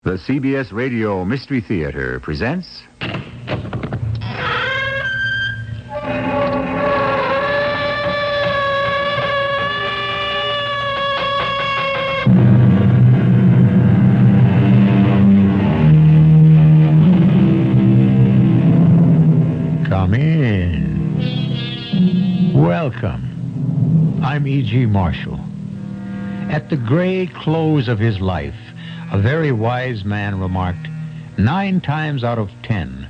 The CBS Radio Mystery Theater presents... Come in. Welcome. I'm E.G. Marshall. At the gray close of his life, a very wise man remarked, 9 times out of 10,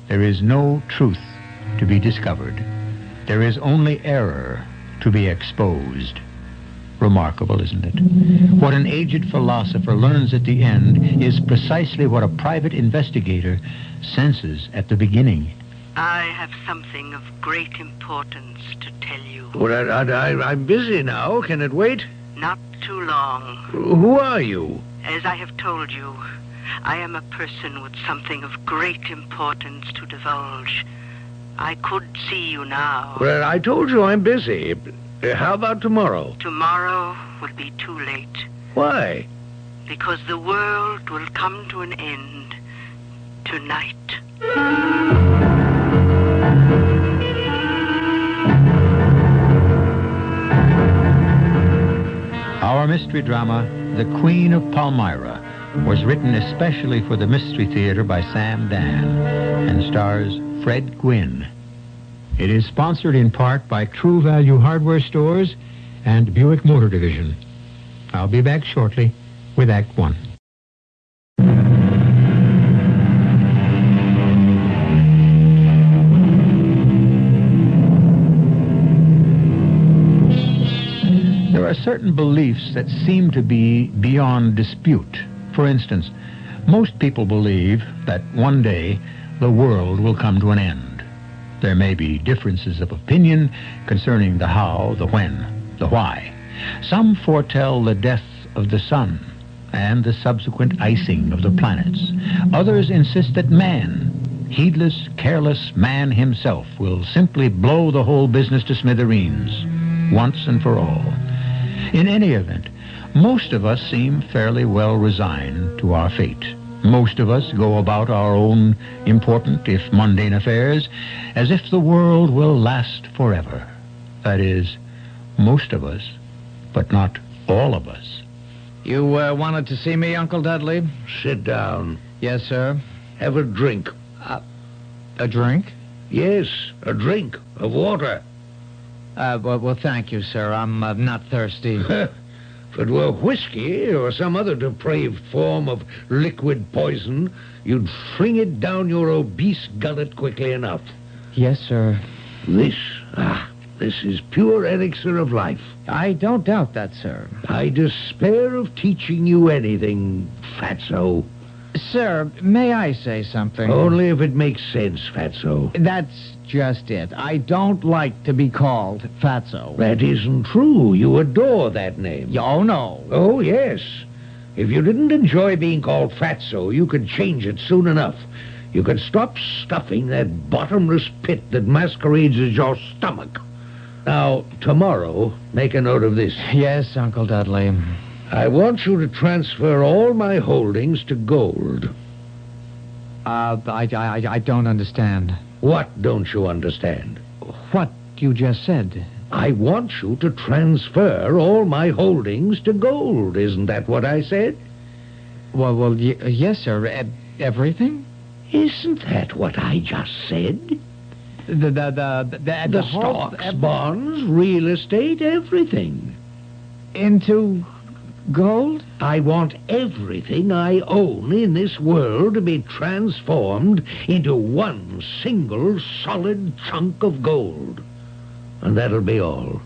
there is no truth to be discovered. There is only error to be exposed. Remarkable, isn't it? What an aged philosopher learns at the end is precisely what a private investigator senses at the beginning. I have something of great importance to tell you. Well, I'm busy now. Can it wait? Not too long. Who are you? As I have told you, I am a person with something of great importance to divulge. I could see you now. Well, I told you I'm busy. How about tomorrow? Tomorrow will be too late. Why? Because the world will come to an end tonight. Our mystery drama, The Queen of Palmyra, was written especially for the Mystery Theater by Sam Dan and stars Fred Gwynne. It is sponsored in part by True Value Hardware Stores and Buick Motor Division. I'll be back shortly with Act 1. There are certain beliefs that seem to be beyond dispute. For instance, most people believe that one day the world will come to an end. There may be differences of opinion concerning the how, the when, the why. Some foretell the death of the sun and the subsequent icing of the planets. Others insist that man, heedless, careless man himself, will simply blow the whole business to smithereens, once and for all. In any event, most of us seem fairly well resigned to our fate. Most of us go about our own important, if mundane affairs, as if the world will last forever. That is, most of us, but not all of us. You wanted to see me, Uncle Dudley? Sit down. Yes, sir. Have a drink. A drink? Yes, a drink of water. Well, thank you, sir. I'm not thirsty. If it were whiskey or some other depraved form of liquid poison, you'd fling it down your obese gullet quickly enough. Yes, sir. This is pure elixir of life. I don't doubt that, sir. I despair of teaching you anything, Fatso. Sir, may I say something? Only if it makes sense, Fatso. That's just it. I don't like to be called Fatso. That isn't true. You adore that name. Oh, no. Oh, yes. If you didn't enjoy being called Fatso, you could change it soon enough. You could stop stuffing that bottomless pit that masquerades as your stomach. Now, tomorrow, make a note of this. Yes, Uncle Dudley. I want you to transfer all my holdings to gold. I don't understand. What don't you understand? What you just said. I want you to transfer all my holdings to gold. Isn't that what I said? Well, yes, sir. Everything? Isn't that what I just said? The stocks, bonds, real estate, everything. Into gold? I want everything I own in this world to be transformed into one single solid chunk of gold. And that'll be all.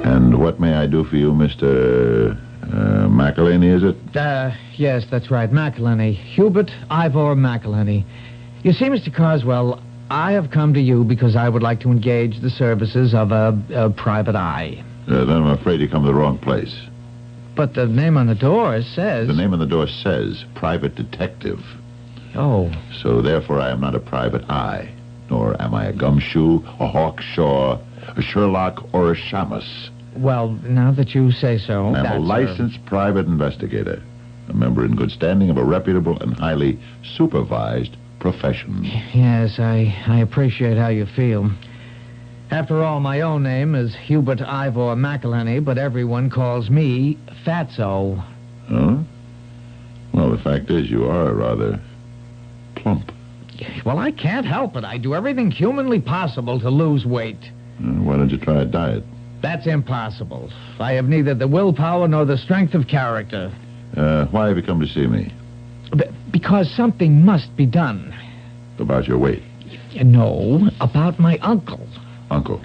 And what may I do for you, Mr. McElhaney, is it? Yes, that's right, McElhaney. Hubert Ivor McElhaney. You see, Mr. Carswell, I have come to you because I would like to engage the services of a private eye. Then I'm afraid you come to the wrong place. But the name on the door says... The name on the door says private detective. Oh. So therefore I am not a private eye, nor am I a gumshoe, a hawkshaw, a Sherlock or a Shamus. Well, now that you say so, I'm that's a licensed private investigator, a member in good standing of a reputable and highly supervised profession. Yes, I appreciate how you feel. After all, my own name is Hubert Ivor McElhenney, but everyone calls me Fatso. Huh? Well, the fact is, you are rather plump. Well, I can't help it. I do everything humanly possible to lose weight. Why don't you try a diet? That's impossible. I have neither the willpower nor the strength of character. Why have you come to see me? Because something must be done. About your weight? No, about my uncle. Uncle?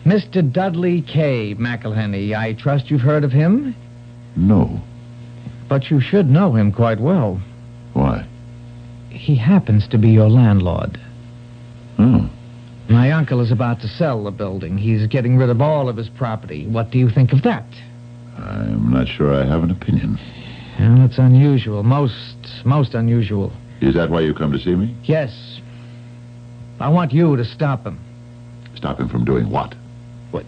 Mr. Dudley K. McElhenney. I trust you've heard of him? No. But you should know him quite well. Why? He happens to be your landlord. Oh. My uncle is about to sell the building. He's getting rid of all of his property. What do you think of that? I'm not sure I have an opinion. Well, it's unusual. Most unusual. Is that why you come to see me? Yes. I want you to stop him. Stop him from doing what?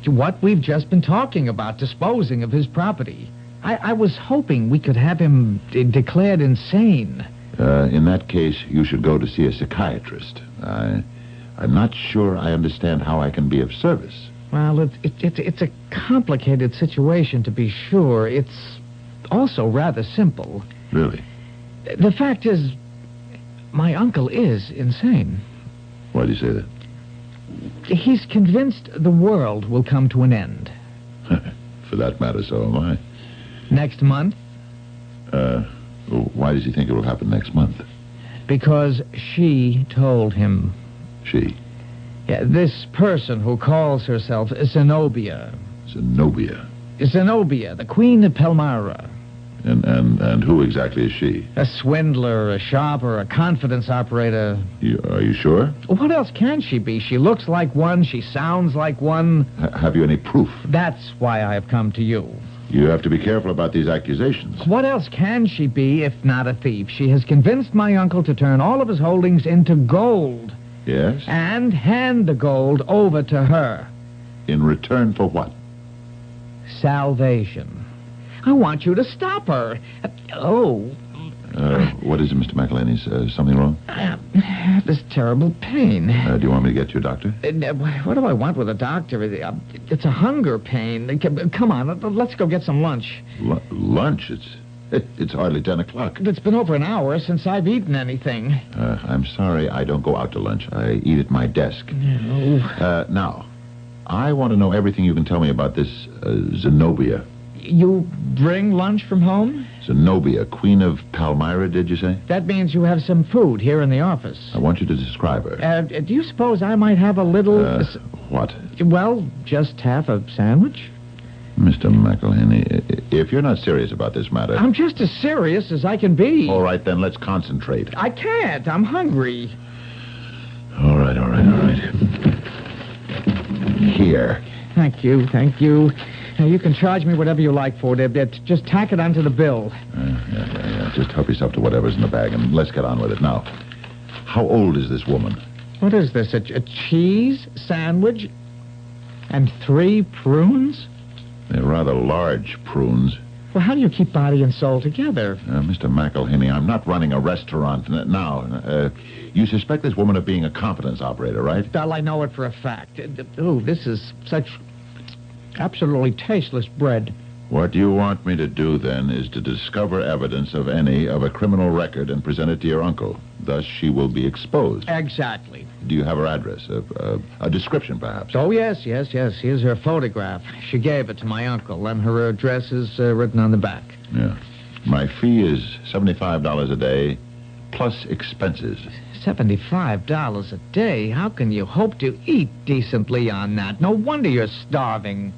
What we've just been talking about, disposing of his property. I was hoping we could have him declared insane. In that case, you should go to see a psychiatrist. I'm not sure I understand how I can be of service. Well, it's a complicated situation, to be sure. It's also rather simple. Really? The fact is, my uncle is insane. Why do you say that? He's convinced the world will come to an end. For that matter, so am I. Next month? Why does he think it will happen next month? Because she told him. She? Yeah, this person who calls herself Zenobia. Zenobia? Zenobia, the queen of Palmyra. And who exactly is she? A swindler, a shopper, a confidence operator. Are you sure? What else can she be? She looks like one, she sounds like one. Have you any proof? That's why I have come to you. You have to be careful about these accusations. What else can she be if not a thief? She has convinced my uncle to turn all of his holdings into gold. Yes? And hand the gold over to her. In return for what? Salvation. I want you to stop her. What is it, Mr. McElhenney? Something wrong? I have this terrible pain. Do you want me to get you a doctor? What do I want with a doctor? It's a hunger pain. Come on, let's go get some lunch. Lunch? It's hardly 10 o'clock. It's been over an hour since I've eaten anything. I'm sorry, I don't go out to lunch. I eat at my desk. No. Now, I want to know everything you can tell me about this Zenobia. You bring lunch from home? Zenobia, queen of Palmyra, did you say? That means you have some food here in the office. I want you to describe her. Do you suppose I might have a little... What? Well, just half a sandwich. Mr. McElhenney, if you're not serious about this matter... I'm just as serious as I can be. All right, then, let's concentrate. I can't. I'm hungry. All right. Here. Thank you. Now, you can charge me whatever you like for it. Just tack it onto the bill. Yeah. Just help yourself to whatever's in the bag, and let's get on with it. Now, how old is this woman? What is this, a cheese sandwich and 3 prunes? They're rather large prunes. Well, how do you keep body and soul together? Mr. McElhenney, I'm not running a restaurant now. You suspect this woman of being a confidence operator, right? Well, I know it for a fact. This is such absolutely tasteless bread. What you want me to do, then, is to discover evidence of a criminal record and present it to your uncle. Thus, she will be exposed. Exactly. Do you have her address? A description, perhaps? Oh, yes. Here's her photograph. She gave it to my uncle, and her address is written on the back. Yeah. My fee is $75 a day, plus expenses. $75 a day? How can you hope to eat decently on that? No wonder you're starving.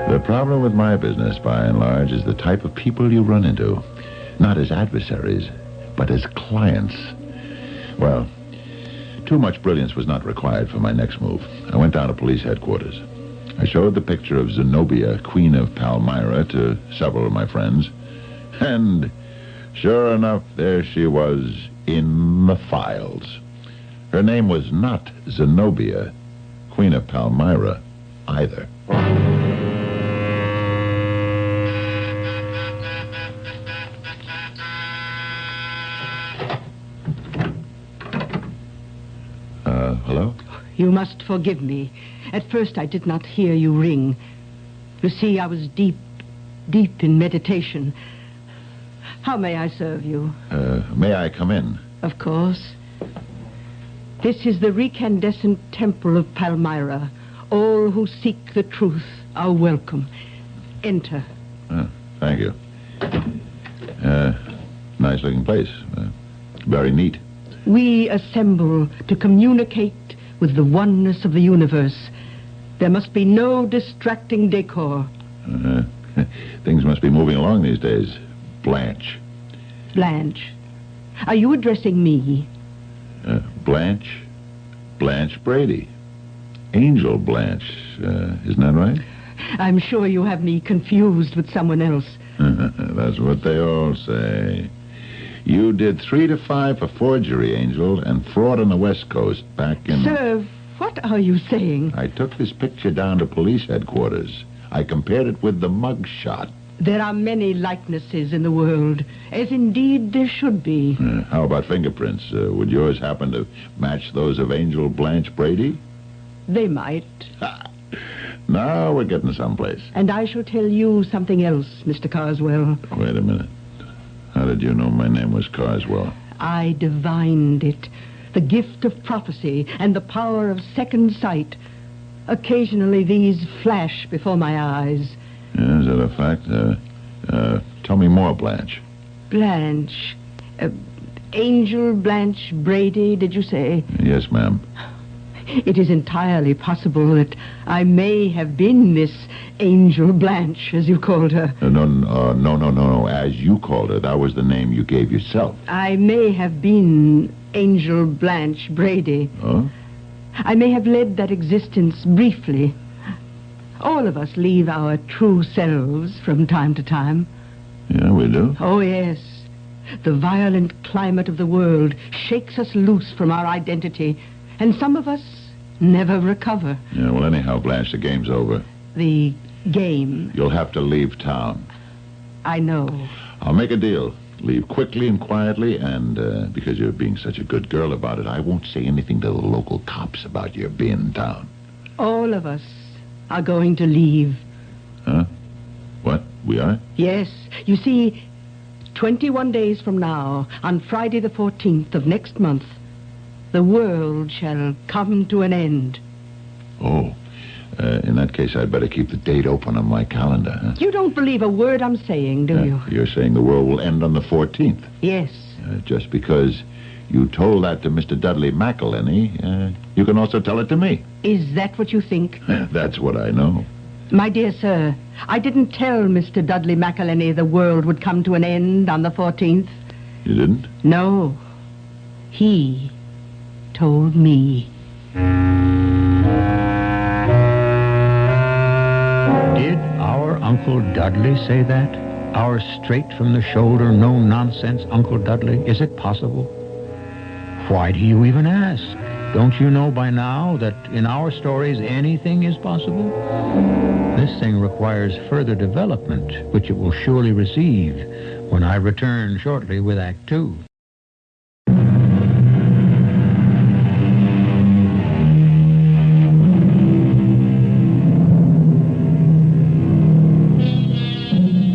The problem with my business, by and large, is the type of people you run into. Not as adversaries, but as clients. Well, too much brilliance was not required for my next move. I went down to police headquarters. I showed the picture of Zenobia, queen of Palmyra, to several of my friends. And, sure enough, there she was in the files. Her name was not Zenobia, Queen of Palmyra, either. Hello? You must forgive me. At first I did not hear you ring. You see, I was deep in meditation. How may I serve you? May I come in? Of course. This is the recandescent temple of Palmyra. All who seek the truth are welcome. Enter. Thank you. Nice looking place. Very neat. We assemble to communicate with the oneness of the universe. There must be no distracting decor. Things must be moving along these days. Blanche. Blanche. Are you addressing me? Blanche? Blanche Brady. Angel Blanche. Isn't that right? I'm sure you have me confused with someone else. That's what they all say. You did 3 to 5 for forgery, Angel, and fraud on the West Coast back in... Sir, what are you saying? I took this picture down to police headquarters. I compared it with the mug shot. There are many likenesses in the world, as indeed there should be. How about fingerprints? Would yours happen to match those of Angel Blanche Brady? They might. Now we're getting someplace. And I shall tell you something else, Mr. Carswell. Wait a minute. How did you know my name was Carswell? I divined it. The gift of prophecy and the power of second sight. Occasionally these flash before my eyes. Yeah, is that a fact? Tell me more, Blanche. Blanche. Angel Blanche Brady, did you say? Yes, ma'am. It is entirely possible that I may have been this Angel Blanche, as you called her. No. As you called her, that was the name you gave yourself. I may have been Angel Blanche Brady. Oh? I may have led that existence briefly. All of us leave our true selves from time to time. Yeah, we do. Oh, yes. The violent climate of the world shakes us loose from our identity, and some of us never recover. Yeah, well, anyhow, Blanche, the game's over. The game. You'll have to leave town. I know. I'll make a deal. Leave quickly and quietly, and because you're being such a good girl about it, I won't say anything to the local cops about your being in town. All of us are going to leave. Huh? What? We are? Yes. You see, 21 days from now, on Friday the 14th of next month, the world shall come to an end. Oh. In that case, I'd better keep the date open on my calendar, huh? You don't believe a word I'm saying, do you? You're saying the world will end on the 14th? Yes. Just because you told that to Mr. Dudley McElhenney, you can also tell it to me. Is that what you think? That's what I know. My dear sir, I didn't tell Mr. Dudley McElhenney the world would come to an end on the 14th. You didn't? No. He told me. Did our Uncle Dudley say that? Our straight-from-the-shoulder, no-nonsense Uncle Dudley? Is it possible? Why do you even ask? Don't you know by now that in our stories anything is possible? This thing requires further development, which it will surely receive when I return shortly with Act 2.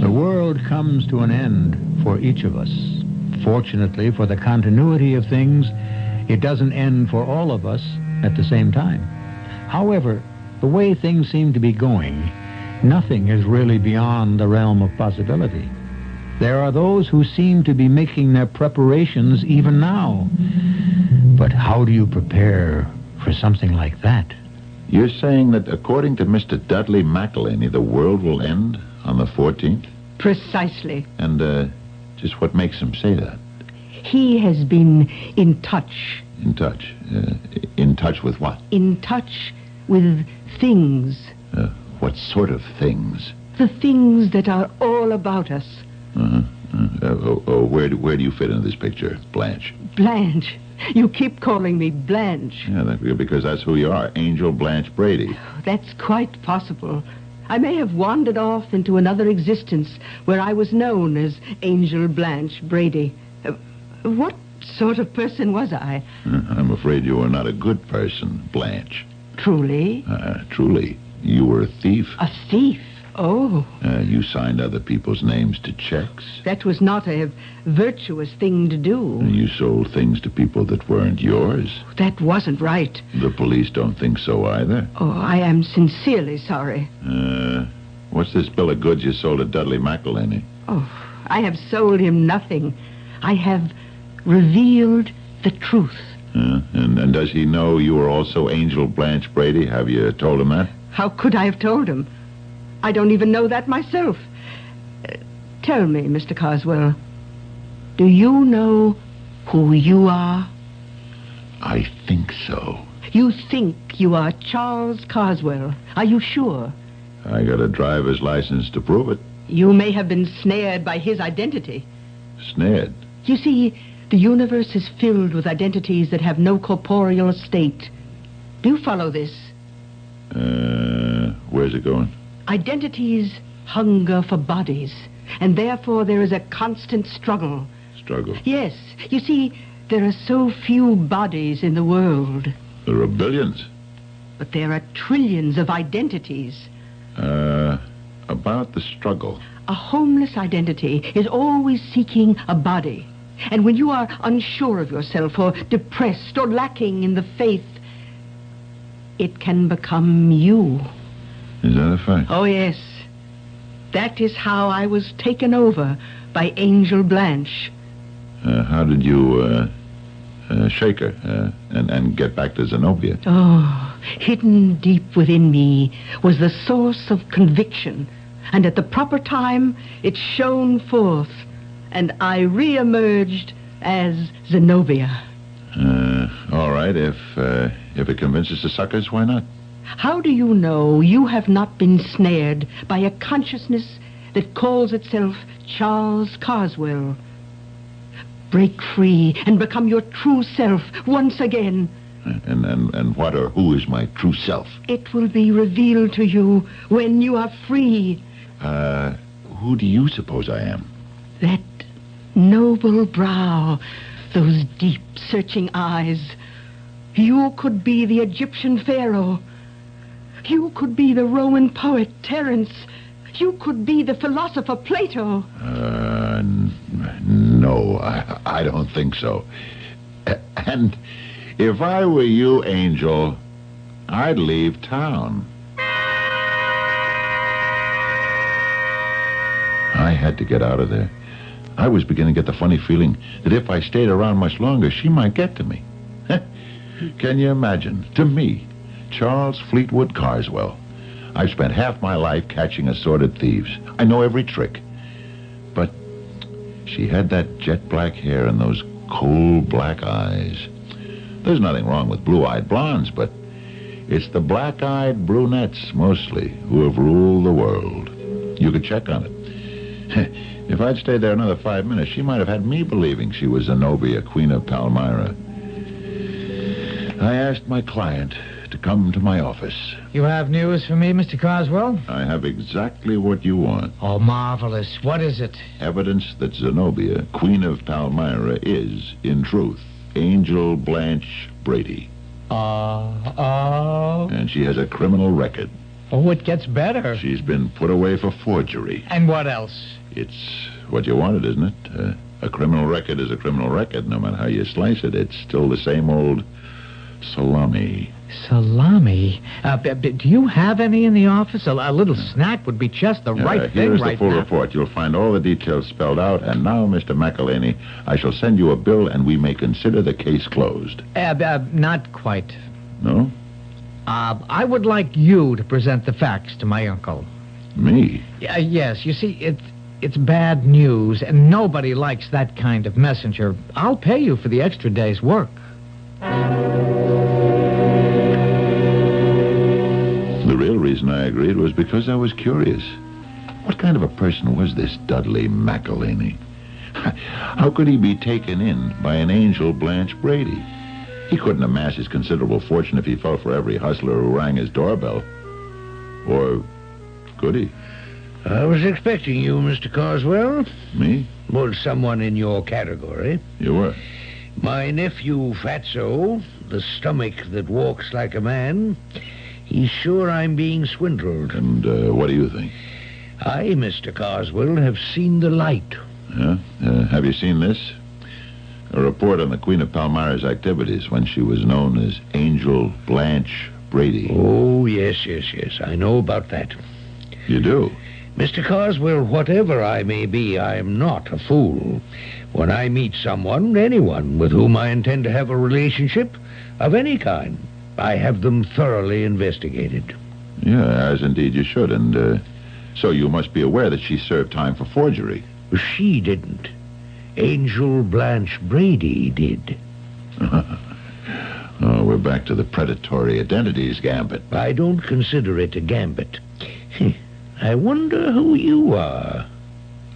The world comes to an end for each of us. Fortunately, for the continuity of things, it doesn't end for all of us at the same time. However, the way things seem to be going, nothing is really beyond the realm of possibility. There are those who seem to be making their preparations even now. But how do you prepare for something like that? You're saying that according to Mr. Dudley McElhenney, the world will end on the 14th? Precisely. And just what makes him say that? He has been in touch. In touch? In touch with what? In touch with things. What sort of things? The things that are all about us. Where do you fit into this picture, Blanche? Blanche. You keep calling me Blanche. Yeah, because that's who you are, Angel Blanche Brady. That's quite possible. I may have wandered off into another existence where I was known as Angel Blanche Brady. What sort of person was I? I'm afraid you are not a good person, Blanche. Truly? Truly. You were a thief. A thief? Oh. You signed other people's names to checks. That was not a virtuous thing to do. You sold things to people that weren't yours. That wasn't right. The police don't think so either. Oh, I am sincerely sorry. What's this bill of goods you sold to Dudley McElhaney? Oh, I have sold him nothing. I have revealed the truth. And does he know you are also Angel Blanche Brady? Have you told him that? How could I have told him? I don't even know that myself. Tell me, Mr. Carswell, do you know who you are? I think so. You think you are Charles Carswell. Are you sure? I got a driver's license to prove it. You may have been snared by his identity. Snared? You see, the universe is filled with identities that have no corporeal state. Do you follow this? Where's it going? Identities hunger for bodies, and therefore there is a constant struggle. Struggle? Yes. You see, there are so few bodies in the world. There are billions. But there are trillions of identities. About the struggle. A homeless identity is always seeking a body. And when you are unsure of yourself or depressed or lacking in the faith, it can become you. Is that a fact? Oh, yes. That is how I was taken over by Angel Blanche. How did you, shake her, and get back to Zenobia? Oh, hidden deep within me was the source of conviction. And at the proper time, it shone forth, and I re-emerged as Zenobia. All right, if it convinces the suckers, why not? How do you know you have not been snared by a consciousness that calls itself Charles Carswell? Break free and become your true self once again. And what or who is my true self? It will be revealed to you when you are free. Who do you suppose I am? That noble brow, those deep, searching eyes. You could be the Egyptian pharaoh. You could be the Roman poet Terence. You could be the philosopher Plato. No, I don't think so. And if I were you, Angel, I'd leave town. I had to get out of there. I was beginning to get the funny feeling that if I stayed around much longer, she might get to me. Can you imagine? To me, Charles Fleetwood Carswell. I've spent half my life catching assorted thieves. I know every trick. But she had that jet black hair and those cold black eyes. There's nothing wrong with blue-eyed blondes, but it's the black-eyed brunettes, mostly, who have ruled the world. You could check on it. If I'd stayed there another 5 minutes, she might have had me believing she was Zenobia, Queen of Palmyra. I asked my client to come to my office. You have news for me, Mr. Carswell? I have exactly what you want. Oh, marvelous. What is it? Evidence that Zenobia, Queen of Palmyra, is, in truth, Angel Blanche Brady. And she has a criminal record. Oh, it gets better. She's been put away for forgery. And what else? It's what you wanted, isn't it? A criminal record is a criminal record, no matter how you slice it. It's still the same old salami. Salami? Do you have any in the office? A little snack would be just the right thing here's right the full now. report. You'll find all the details spelled out. And now, Mr. McElhaney, I shall send you a bill, and we may consider the case closed. Not quite. No? I would like you to present the facts to my uncle. Me? Yes, you see, it's bad news, and nobody likes that kind of messenger. I'll pay you for the extra day's work. The real reason I agreed was because I was curious. What kind of a person was this Dudley McElhaney? How could he be taken in by an Angel Blanche Brady? He couldn't amass his considerable fortune if he fell for every hustler who rang his doorbell. Or could he? I was expecting you, Mr. Carswell. Me? Well, someone in your category. You were? My nephew, Fatso, the stomach that walks like a man, he's sure I'm being swindled. And what do you think? I, Mr. Carswell, have seen the light. Yeah? Have you seen this? A report on the Queen of Palmyra's activities when she was known as Angel Blanche Brady. Oh, yes. I know about that. You do? Mr. Carswell, whatever I may be, I am not a fool. When I meet someone, anyone, with whom I intend to have a relationship of any kind, I have them thoroughly investigated. Yeah, as indeed you should. And so you must be aware that she served time for forgery. She didn't. Angel Blanche Brady did. Oh, we're back to the predatory identities gambit. I don't consider it a gambit. I wonder who you are.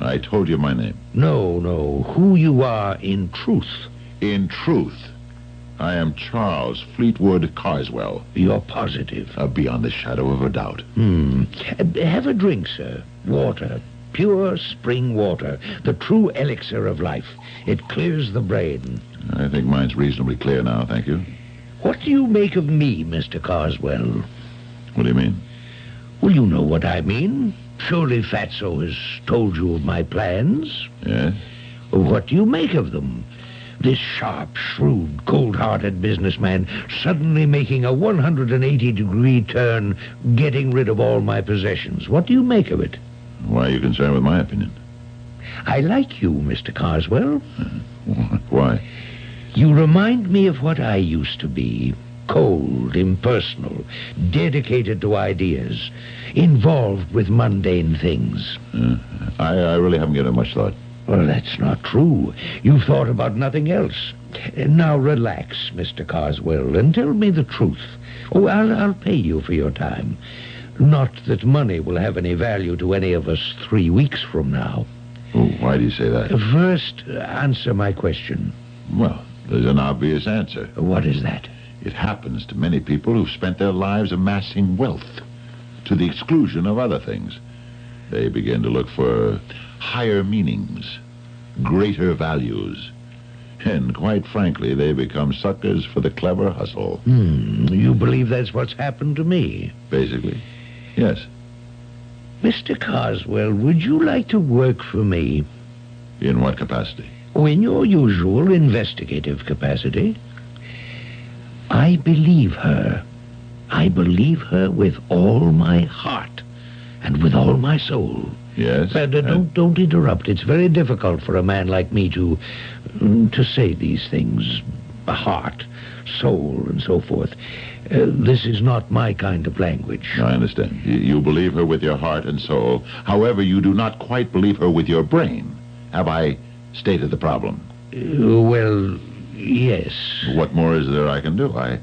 I told you my name. No, who you are in truth. In truth, I am Charles Fleetwood Carswell. You're positive? Beyond the shadow of a doubt. Have a drink, sir. Water. Pure spring water. The true elixir of life. It clears the brain. I think mine's reasonably clear now, thank you. What do you make of me, Mr. Carswell? What do you mean? Well, you know what I mean. Surely Fatso has told you of my plans. Yes? What do you make of them? This sharp, shrewd, cold-hearted businessman suddenly making a 180-degree turn, getting rid of all my possessions. What do you make of it? Why are you concerned with my opinion? I like you, Mr. Carswell. Why? You remind me of what I used to be. Cold, impersonal, dedicated to ideas, involved with mundane things. I really haven't given it much thought. Well, that's not true. You've thought about nothing else. Now relax, Mr. Carswell, and tell me the truth. Oh, I'll pay you for your time. Not that money will have any value to any of us 3 weeks from now. Oh, why do you say that? First, answer my question. Well, there's an obvious answer. What is that? It happens to many people who've spent their lives amassing wealth to the exclusion of other things. They begin to look for higher meanings, greater values, and quite frankly, they become suckers for the clever hustle. You believe that's what's happened to me? Basically, yes. Mr. Carswell, would you like to work for me? In what capacity? Oh, in your usual investigative capacity. I believe her. I believe her with all my heart and with all my soul. Yes? Don't interrupt. It's very difficult for a man like me to say these things. Heart, soul, and so forth. This is not my kind of language. I understand. You believe her with your heart and soul. However, you do not quite believe her with your brain. Have I stated the problem? Well, yes. What more is there I can do? I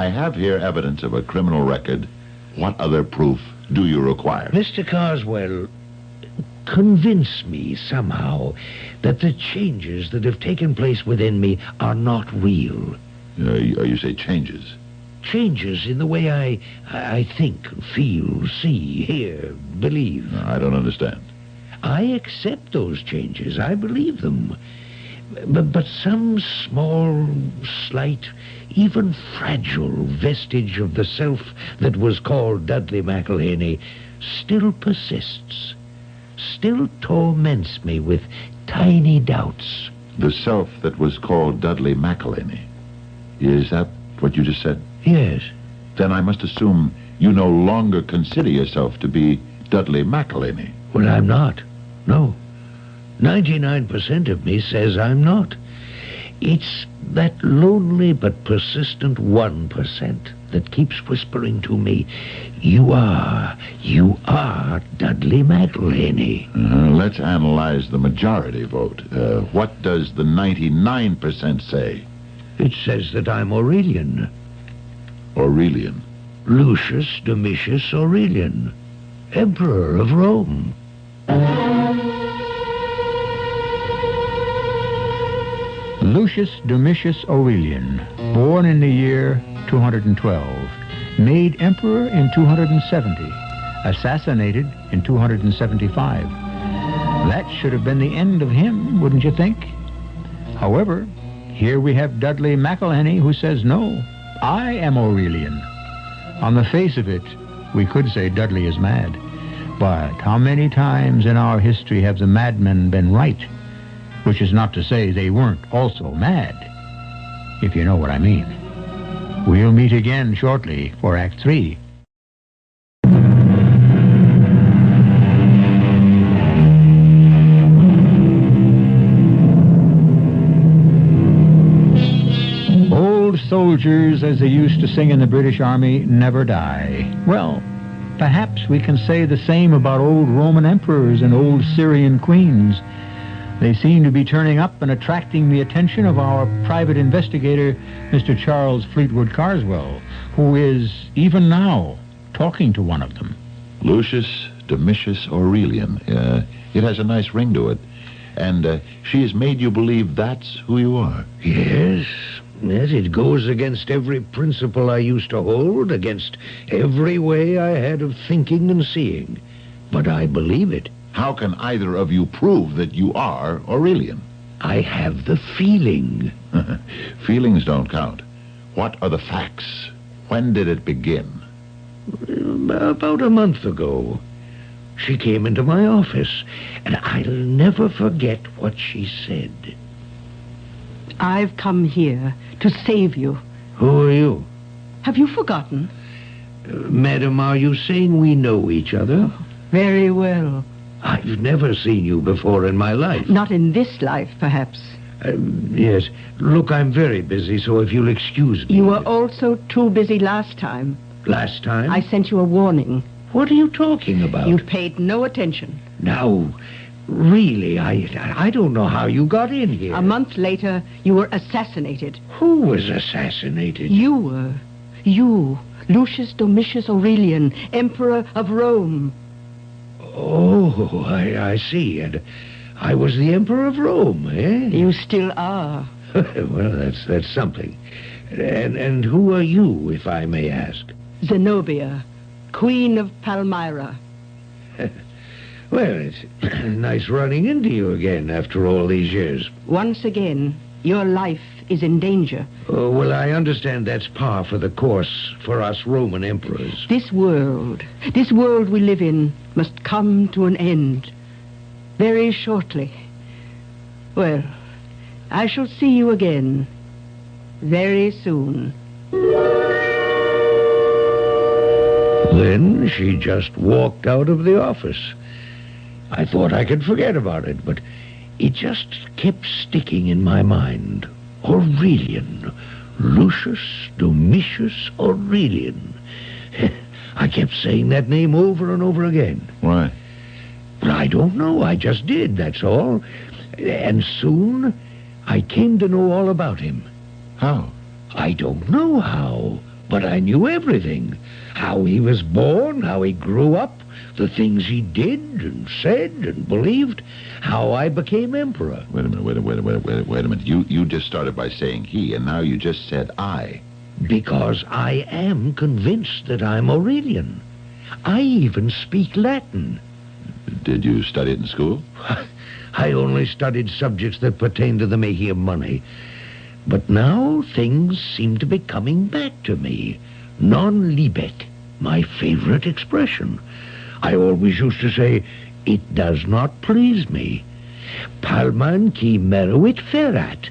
have here evidence of a criminal record. What other proof do you require? Mr. Carswell, convince me somehow that the changes that have taken place within me are not real. You say changes? Changes in the way I think, feel, see, hear, believe. No, I don't understand. I accept those changes. I believe them. But some small, slight, even fragile vestige of the self that was called Dudley McElhaney still persists, still torments me with tiny doubts. The self that was called Dudley McElhaney. Is that what you just said? Yes. Then I must assume you no longer consider yourself to be Dudley McElhaney. Well, I'm not. No. 99% of me says I'm not. It's that lonely but persistent 1% that keeps whispering to me, you are Dudley McElhaney. Let's analyze the majority vote. What does the 99% say? It says that I'm Aurelian. Aurelian? Lucius Domitius Aurelian, Emperor of Rome. Lucius Domitius Aurelian, born in the year 212, made emperor in 270, assassinated in 275. That should have been the end of him, wouldn't you think? However, here we have Dudley McElhenney who says, no, I am Aurelian. On the face of it, we could say Dudley is mad. But how many times in our history have the madmen been right? Which is not to say they weren't also mad, if you know what I mean. We'll meet again shortly for Act 3. Old soldiers, as they used to sing in the British Army, never die. Well, perhaps we can say the same about old Roman emperors and old Syrian queens. They seem to be turning up and attracting the attention of our private investigator, Mr. Charles Fleetwood Carswell, who is, even now, talking to one of them. Lucius Domitius Aurelian. It has a nice ring to it. And she has made you believe that's who you are. Yes, it goes against every principle I used to hold, against every way I had of thinking and seeing. But I believe it. How can either of you prove that you are Aurelian? I have the feeling. Feelings don't count. What are the facts? When did it begin? About a month ago. She came into my office, and I'll never forget what she said. I've come here to save you. Who are you? Have you forgotten? Madam, are you saying we know each other? Very well. I've never seen you before in my life. Not in this life, perhaps. Yes. Look, I'm very busy, so if you'll excuse me... You were also too busy last time. Last time? I sent you a warning. What are you talking about? You paid no attention. Now, really, I don't know how you got in here. A month later, you were assassinated. Who was assassinated? You were. You, Lucius Domitius Aurelian, Emperor of Rome. Oh, I see. And I was the Emperor of Rome, eh? You still are. Well, that's something. And who are you, if I may ask? Zenobia, Queen of Palmyra. Well, it's nice running into you again after all these years. Once again, your life is in danger. Oh, well, I understand that's par for the course for us Roman emperors. This world we live in must come to an end very shortly. Well, I shall see you again very soon. Then she just walked out of the office. I thought I could forget about it, but it just kept sticking in my mind. Aurelian. Lucius Domitius Aurelian. I kept saying that name over and over again. Why? But I don't know. I just did, that's all. And soon I came to know all about him. How? I don't know how, but I knew everything. How he was born, how he grew up, the things he did and said and believed, how I became emperor. Wait a minute. You just started by saying he, and now you just said I. Because I am convinced that I'm Aurelian. I even speak Latin. Did you study it in school? I only studied subjects that pertain to the making of money. But now things seem to be coming back to me. Non libet, my favorite expression. I always used to say, it does not please me. Palman qui meruit ferat.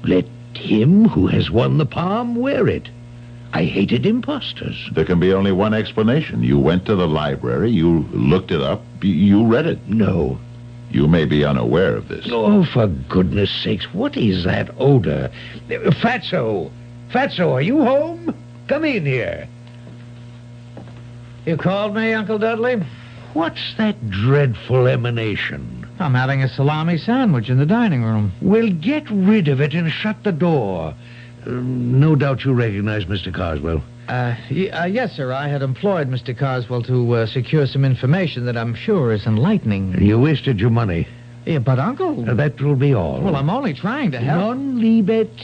Let him who has won the palm wear it. I hated impostors. There can be only one explanation. You went to the library, you looked it up, you read it. No. You may be unaware of this. Oh, for goodness sakes, what is that odor? Fatso! Fatso, are you home? Come in here. You called me, Uncle Dudley? What's that dreadful emanation? I'm having a salami sandwich in the dining room. Well, get rid of it and shut the door. No doubt you recognize Mr. Carswell. Yes, sir. I had employed Mr. Carswell to secure some information that I'm sure is enlightening. You wasted your money. Yeah, but, Uncle... That will be all. Well, I'm only trying to help. Non-libet.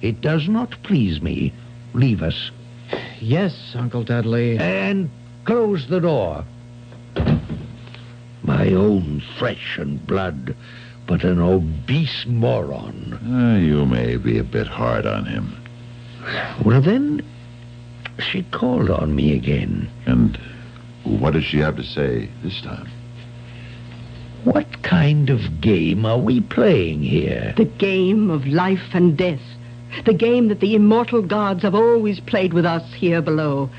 It does not please me. Leave us. Yes, Uncle Dudley. And close the door. My own flesh and blood, but an obese moron. You may be a bit hard on him. Well, then, she called on me again. And what does she have to say this time? What kind of game are we playing here? The game of life and death. The game that the immortal gods have always played with us here below.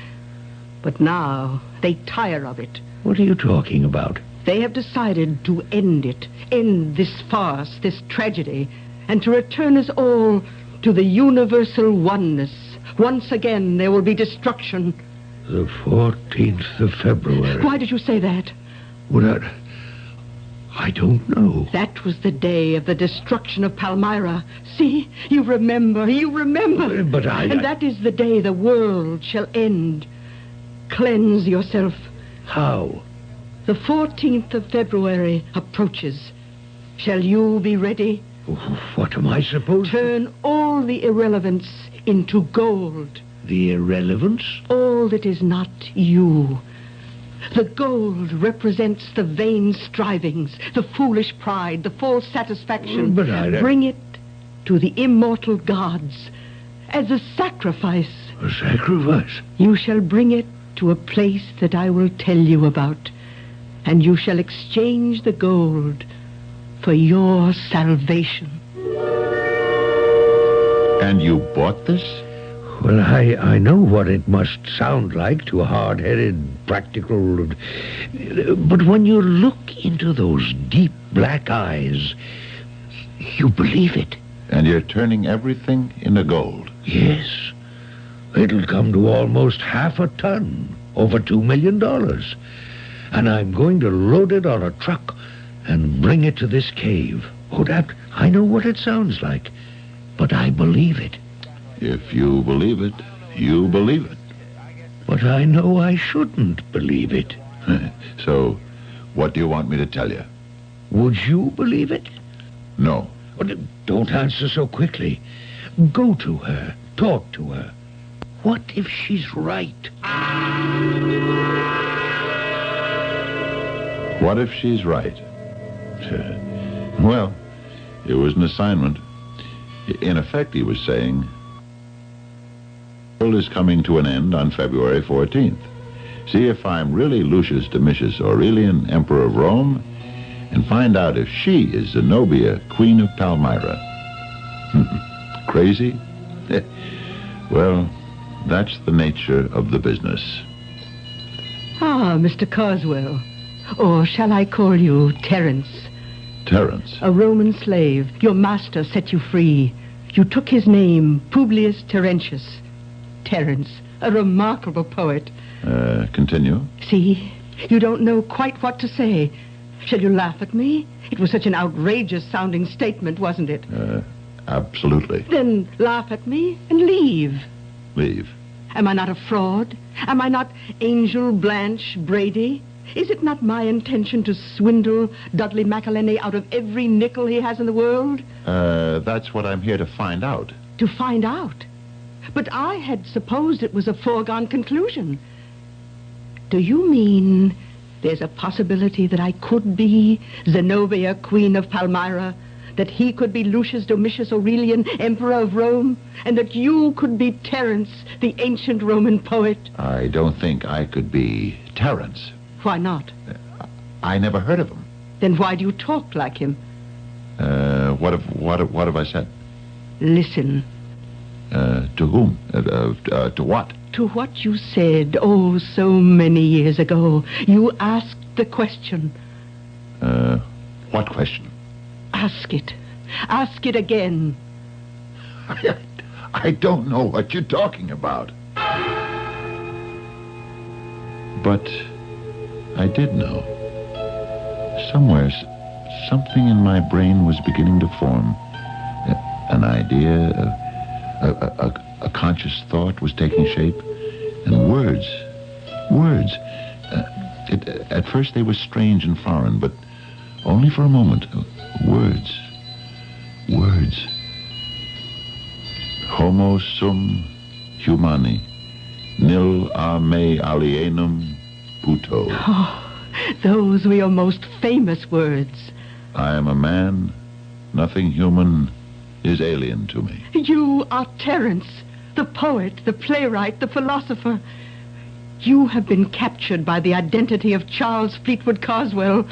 But now they tire of it. What are you talking about? They have decided to end it, end this farce, this tragedy, and to return us all to the universal oneness. Once again, there will be destruction. The 14th of February. Why did you say that? Well, I don't know. That was the day of the destruction of Palmyra. See, you remember. But And that is the day the world shall end. Cleanse yourself. How? The 14th of February approaches. Shall you be ready? What am I supposed to... Turn all the irrelevance into gold. The irrelevance? All that is not you. The gold represents the vain strivings, the foolish pride, the false satisfaction. But I... Bring it to the immortal gods as a sacrifice. A sacrifice? You shall bring it to a place that I will tell you about, and you shall exchange the gold for your salvation. And you bought this? Well, I know what it must sound like to a hard-headed, practical... But when you look into those deep black eyes, you believe it. And you're turning everything into gold? Yes. It'll come to almost half a ton, over $2 million. And I'm going to load it on a truck and bring it to this cave. Oh, that... I know what it sounds like, but I believe it. If you believe it, you believe it. But I know I shouldn't believe it. So, what do you want me to tell you? Would you believe it? No. Well, don't answer so quickly. Go to her. Talk to her. What if she's right? What if she's right? Well, it was an assignment. In effect, he was saying, the world is coming to an end on February 14th. See if I'm really Lucius Domitius Aurelian, Emperor of Rome, and find out if she is Zenobia, Queen of Palmyra. Crazy? Well, that's the nature of the business. Ah, Mr. Carswell. Or shall I call you Terence? Terence? A Roman slave. Your master set you free. You took his name, Publius Terentius. Terence, a remarkable poet. Continue. See, you don't know quite what to say. Shall you laugh at me? It was such an outrageous-sounding statement, wasn't it? Absolutely. Then laugh at me and leave. Leave. Am I not a fraud? Am I not Angel Blanche Brady? Is it not my intention to swindle Dudley McElhenney out of every nickel he has in the world? That's what I'm here to find out. To find out? But I had supposed it was a foregone conclusion. Do you mean there's a possibility that I could be Zenobia, Queen of Palmyra, that he could be Lucius Domitius Aurelian, Emperor of Rome, and that you could be Terence, the ancient Roman poet? I don't think I could be Terence. Why not? I never heard of him. Then why do you talk like him? What have I said? Listen. To whom? To what? To what you said, oh, so many years ago. You asked the question. What question? Ask it. Ask it again. I don't know what you're talking about. But I did know. Somewhere, something in my brain was beginning to form. An idea, a conscious thought was taking shape. And words. At first they were strange and foreign, but only for a moment. Words. Words. Homo sum humani. Nil a me alienum puto. Oh, those were your most famous words. I am a man. Nothing human is alien to me. You are Terence, the poet, the playwright, the philosopher. You have been captured by the identity of Charles Fleetwood Carswell.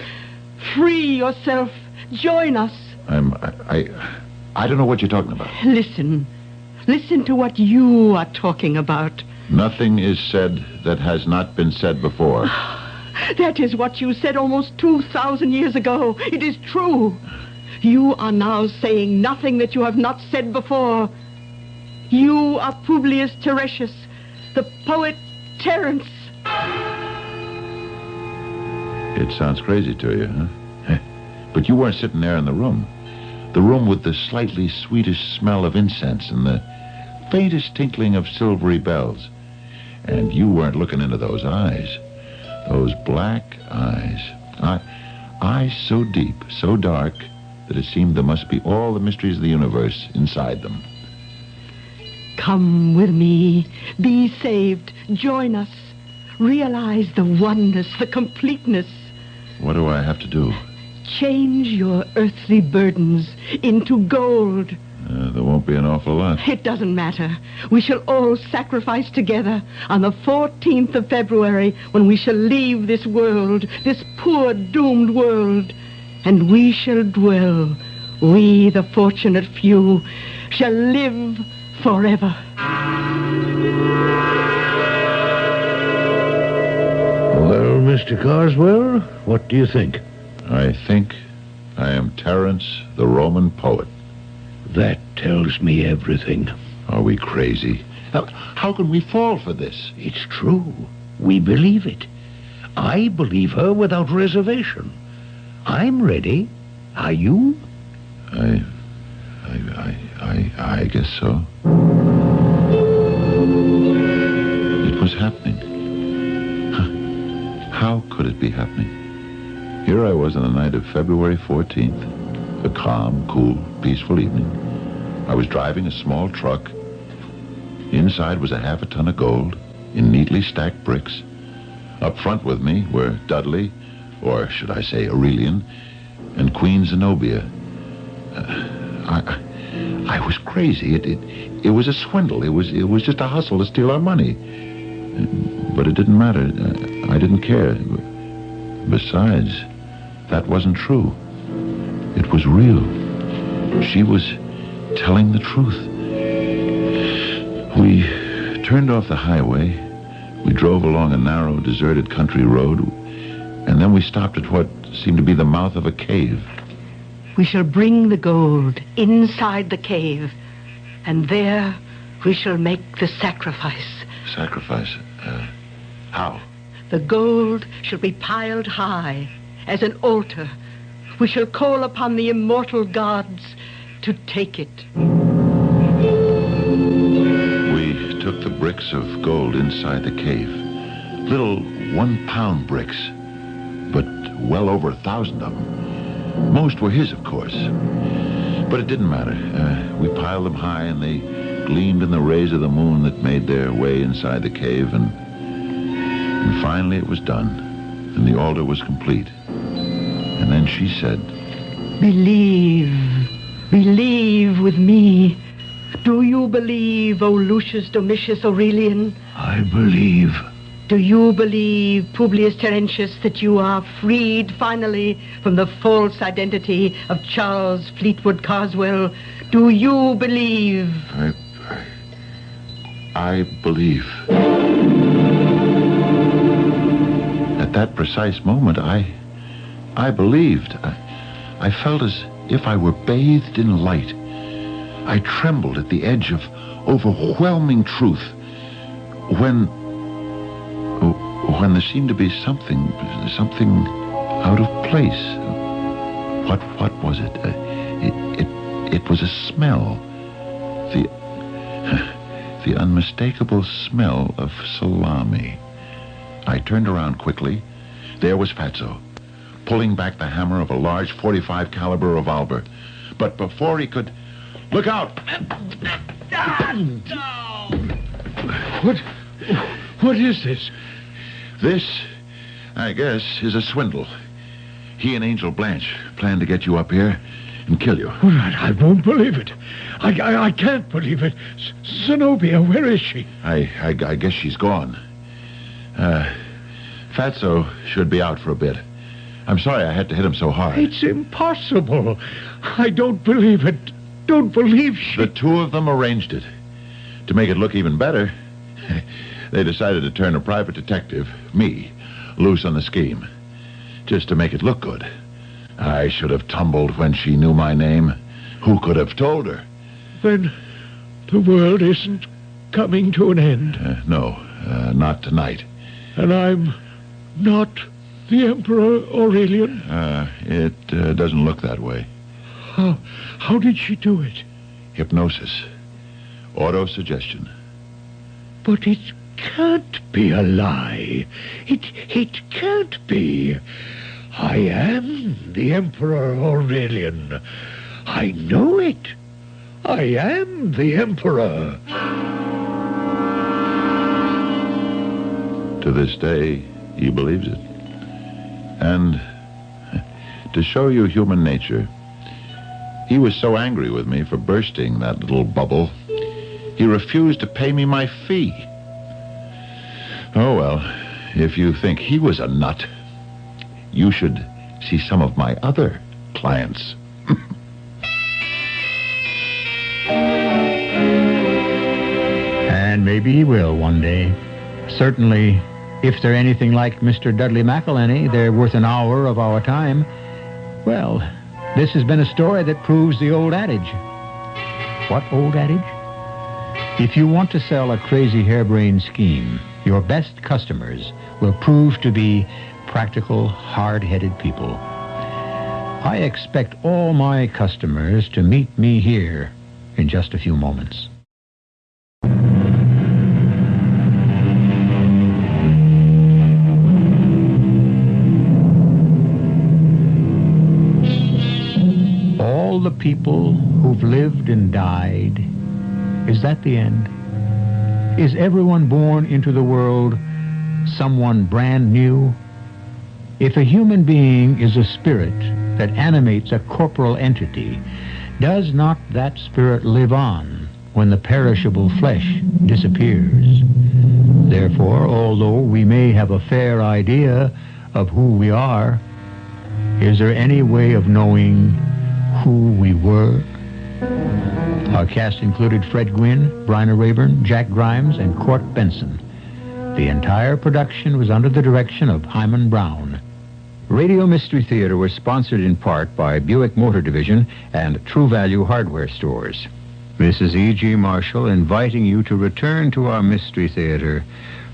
Free yourself. Join us. I don't know what you're talking about. Listen. Listen to what you are talking about. Nothing is said that has not been said before. That is what you said almost 2,000 years ago. It is true. You are now saying nothing that you have not said before. You are Publius Terentius, the poet Terence. It sounds crazy to you, huh? But you weren't sitting there in the room. The room with the slightly sweetish smell of incense and the faintest tinkling of silvery bells. And you weren't looking into those eyes. Those black eyes. Eyes so deep, so dark, that it seemed there must be all the mysteries of the universe inside them. Come with me. Be saved. Join us. Realize the oneness, the completeness. What do I have to do? Change your earthly burdens into gold. There won't be an awful lot. It doesn't matter. We shall all sacrifice together on the 14th of February when we shall leave this world, this poor doomed world. And we shall dwell, we the fortunate few, shall live forever. Well, Mr. Carswell, what do you think? I think I am Terence, the Roman poet. That tells me everything. Are we crazy? How can we fall for this? It's true. We believe it. I believe her without reservation. I'm ready. Are you? I guess so. It was happening. How could it be happening? Here I was on the night of February 14th, a calm, cool, peaceful evening. I was driving a small truck. Inside was a half a ton of gold in neatly stacked bricks. Up front with me were Dudley, or should I say Aurelian, and Queen Zenobia. I was crazy. It was a swindle. It was just a hustle to steal our money. But it didn't matter. I didn't care. Besides, that wasn't true. It was real. She was telling the truth. We turned off the highway. We drove along a narrow, deserted country road, and then we stopped at what seemed to be the mouth of a cave. We shall bring the gold inside the cave, and there we shall make the sacrifice. Sacrifice? How? The gold shall be piled high as an altar. We shall call upon the immortal gods to take it. We took the bricks of gold inside the cave. Little 1-pound bricks, but well over 1,000 of them. Most were his, of course. But it didn't matter. We piled them high, and they gleamed in the rays of the moon that made their way inside the cave, and finally it was done, and the altar was complete. And then she said, Believe with me. Do you believe, O Lucius Domitius Aurelian? I believe. Do you believe, Publius Terentius, that you are freed finally from the false identity of Charles Fleetwood Carswell? Do you believe? I believe. At that precise moment, I believed. I felt as if I were bathed in light. I trembled at the edge of overwhelming truth when there seemed to be something out of place. What was it? It was a smell. The unmistakable smell of salami. I turned around quickly. There was Fatso. pulling back the hammer of a large .45 caliber revolver. But before he could... Look out! What is this? This, I guess, is a swindle. He and Angel Blanche planned to get you up here and kill you. I won't believe it. I can't believe it. Zenobia, where is she? I guess she's gone. Fatso should be out for a bit. I'm sorry I had to hit him so hard. It's impossible. I don't believe it. Don't believe she... The two of them arranged it. To make it look even better, they decided to turn a private detective, me, loose on the scheme. Just to make it look good. I should have tumbled when she knew my name. Who could have told her? Then the world isn't coming to an end. No, not tonight. And I'm not the Emperor Aurelian? It doesn't look that way. How did she do it? Hypnosis. Autosuggestion. But it can't be a lie. It can't be. I am the Emperor Aurelian. I know it. I am the Emperor. To this day, he believes it. And to show you human nature, he was so angry with me for bursting that little bubble, he refused to pay me my fee. Oh, well, if you think he was a nut, you should see some of my other clients. And maybe he will one day. Certainly, if they're anything like Mr. Dudley McElhenney, they're worth an hour of our time. Well, this has been a story that proves the old adage. What old adage? If you want to sell a crazy harebrained scheme, your best customers will prove to be practical, hard-headed people. I expect all my customers to meet me here in just a few moments. All the people who've lived and died, is that the end? Is everyone born into the world someone brand new? If a human being is a spirit that animates a corporal entity, does not that spirit live on when the perishable flesh disappears? Therefore, although we may have a fair idea of who we are, is there any way of knowing who we were? Our cast included Fred Gwynne, Bryna Rayburn, Jack Grimes, and Court Benson. The entire production was under the direction of Hyman Brown. Radio Mystery Theater was sponsored in part by Buick Motor Division and True Value Hardware Stores. This is E.G. Marshall inviting you to return to our Mystery Theater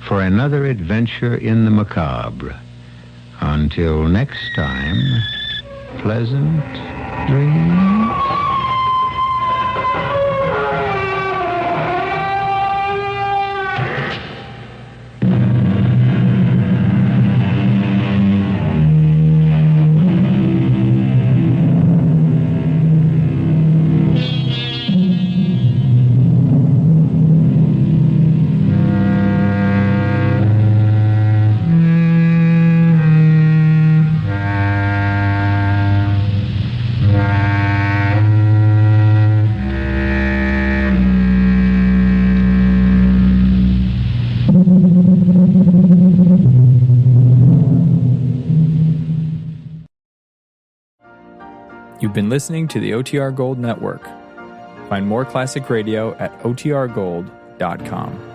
for another adventure in the macabre. Until next time, pleasant dreams. You've been listening to the OTR Gold Network. Find more classic radio at otrgold.com.